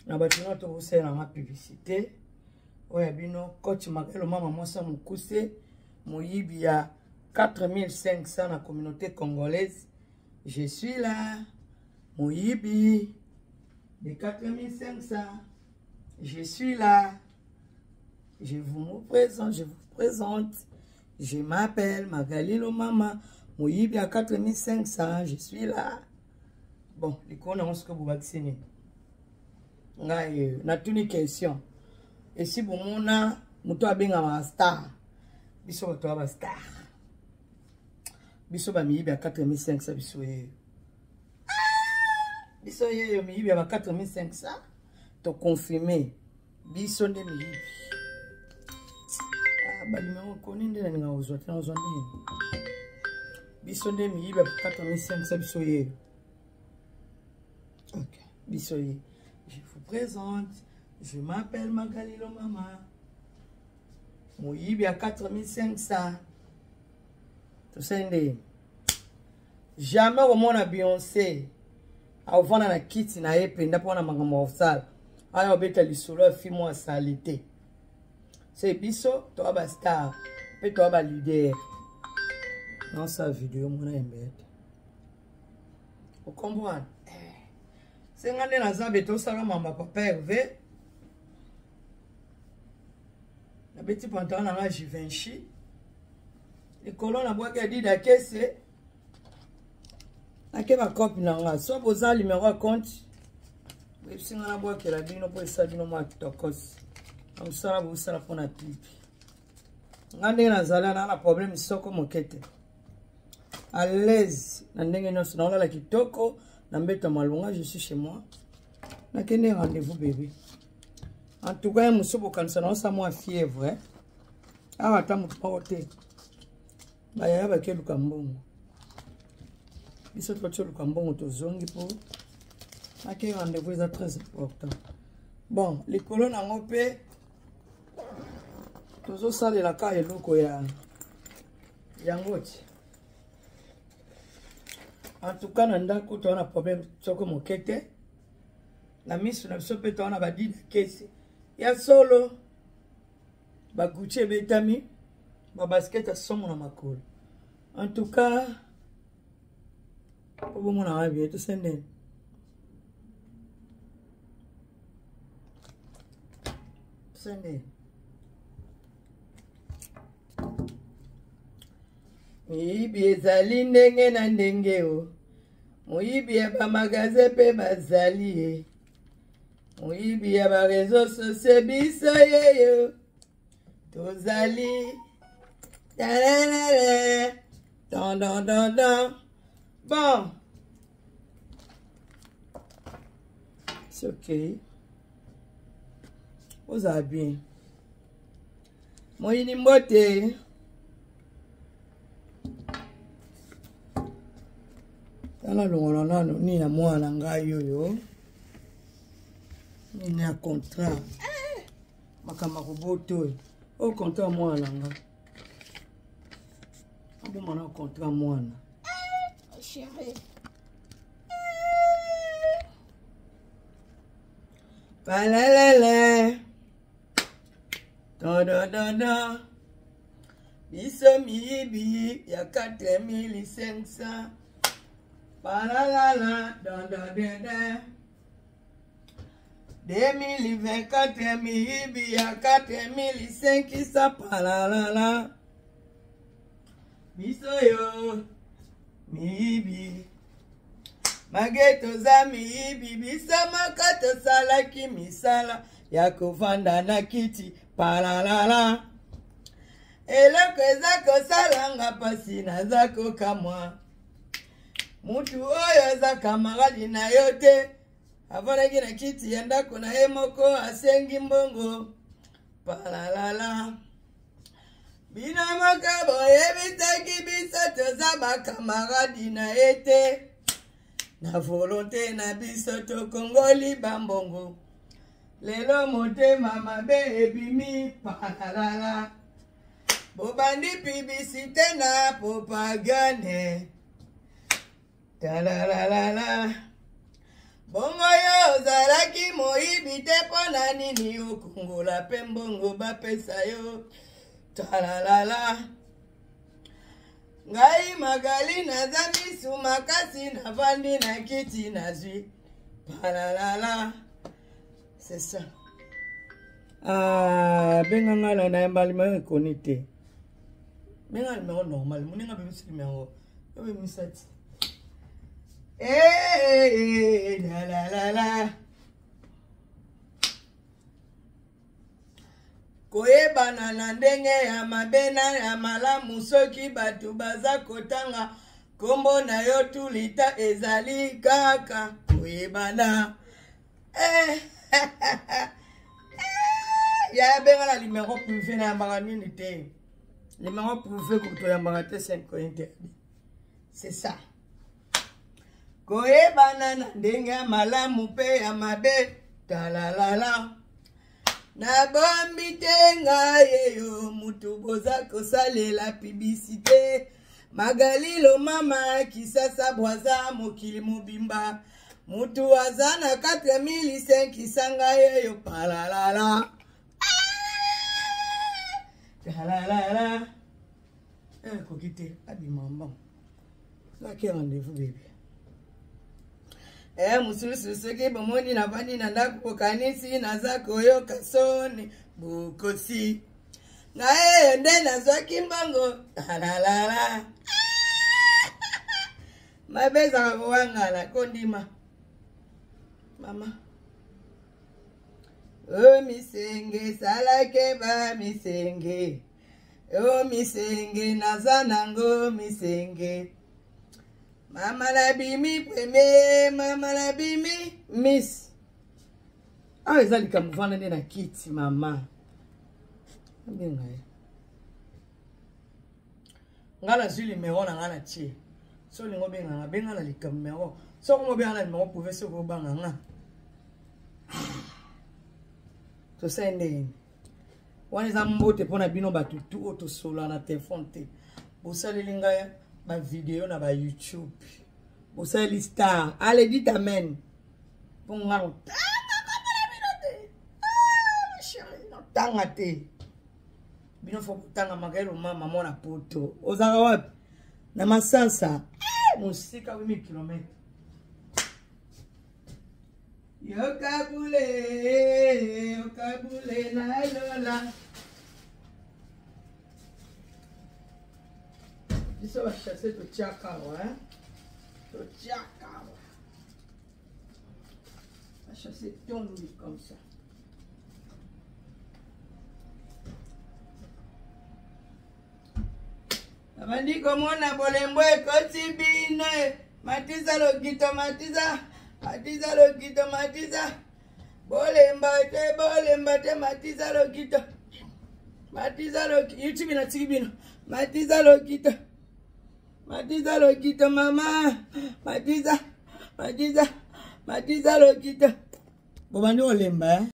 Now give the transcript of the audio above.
na batina to vous na ma publicité oya bino coach Magelo mama mwasa mukuse moyibi ya 4500 na communauté congolaise. Je suis là, moyibi de 4500. Je suis là. Je vous présente. Je m'appelle Magalilo Mama. Moyibi à 4500. Je suis là. Bon, les cons ont ce que vous vaccinez. On a une question. Et si vous m'avez bien un star, biso un star. Biso ba moyibi à 4500. Biso ye moyibi à 4500. To confirmer. Biso nde moyibi. Numéro connu de la Bisonde mi ba 4500 bisoye. Ok, bisoye. Je vous présente. Je m'appelle Magalilo Mama. Moyibi à 4500. Tout ça inde. Jamais au monde à Beyoncé. A vendre na kiti na ependa pona mangamo ofsal. Aya obeta lisolo fimo a salité. C'est biso, toi ba star, puis toi ba leader. Dans sa vidéo, mon embête. Vous comprenez? C'est un des nazabes tout ça, maman papa Hervé. La petite pantalon dans la Givenchy. Les colons la boîte qui a dit d'accord c'est. N'a ma copine là, soit posant numéro à compte. Mais si on a boîte qui a dit non pour ça, dit non moi tokos. Comme ça, vous savez pour la clip. Ngande na zala na problème soko mokete. À l'aise, na ndenge no sona la kitoko, na mbeta malunga, je suis chez moi. Na kende rendez-vous bébé. En tout cas, musobo kanisa na sa moi fièvre, hein. Awa ta mutote. Ba ya ba ke lukambongo. Biso to lukambongo to zongi po. Na ke rendez-vous est très important. Bon, les colonnes en opé. Tozo sale la ka eloko ya ngoti. En tout cas, nanda ko to na problème soko mokete. La mise na so pe to na ba di kese. Ya solo ba guche betami ba basket somo na makolo. En tout cas, obo mona wa bien to sende. Sende. Moyibi ezali ndenge na ndenge o. Moyibi ya ba magasin pe bazali e. Moyibi ya ba réseaux sociaux biso yeyo. Tozali. Don. Bon. C'est ok. Vous avez bien. Moyini mbote. Tala longola nano ni na mwana ngai yoyo. Ni na contrat. Makama kuboto. O contrat mwana nga. Abo mana contrat mwana. Chérie. Palalala. Don. Biso miyibi ya 4500. Palalala. Don. 2024 miyibi ya 4500. Palalala. Biso yo. Miyibi. Mageto za miyibi. Biso makato salaki misala. Ya kuvanda na kiti. Palalala. Eloko zako salanga pasi na zako kamwa. Mutu oyo za kamaradi na yote. Avonagi na kiti ya ndako na emoko asengi mbongo. Palalala. Bina makabo ebitaki biso toza bakamaradi na ete. Na volonté na biso tokongoli bambongo. Lelo motema mabe ebimi. Palalala. Bobandi publicité na propagande. Talalala. Bongo yo zalaki moi oyibi te pona nini okungola pe mbongo bapesa yo talalala ngai Magali naza misu makasi navandi na kiti nazwi palalala. C'est ça. Ah, benga la na mbali ma konite. Benga numéro normal, moninga be misi numéro. Yo be misati. La la la la. Koyebana na ndenge ya mabena ya malamu soki batu baza kotanga kombo na yo tulita ezali kaka koyebana. Ya benga la numéro privé na yambanga nini te. Numéro privé kuto yambanga te 5 interdit. C'est ça. Koyebana na ndenge ya malamu pe ya mabe talalala. Na bombi tenga yeyo mutu boza kosale la publicité. Magali lo mama kisasa bwaza mokili mobimba. Mutu azana 4500 sanga yeyo palalala. Talalala. Kokite abimamba. La ke rendez-vous bébé. Musulusu soki bomoni na vandi na ndako kanisi naza koyo kasoni bukosi. Na nde nazwaki mbongo. Talalala. Mabeza kuwangala kondima. Mama. Oh misenge salake ba misenge. Oh misenge nazanango misenge. Mama la bimi preme, mama la bimi miss. Ah ezali kamuvana nde na kiti mama. Mbenga ye. Ngala zuli numéro na ngala tie. So lingo benga na likam numéro. So ko mo benga na numéro pouvez se ko banga nga. To sende. Wani za mbote pona bino batutu oto sola na téléphone te. Bosali linga ya ma vidéo na ba YouTube. Bosali star. Allez dit amen. Pour ngalo. Tanga te. Bino fo tanga magelo mama mona poto. Ozaka wapi? Na Masansa. Musika 8000 km. Yokabule na lola. Isso va chasser to Tchakawa, hein? To Tchakawa. Va chasser ton louis comme ça. Abandi komona bolembo ekoti bine. Matiza logito matiza. Matiza logito matiza. Bolemba te matiza logito. Matiza logito. YouTube na tibino. Matiza logito. Matiza logito mama. Matiza logito. Bobandi olemba.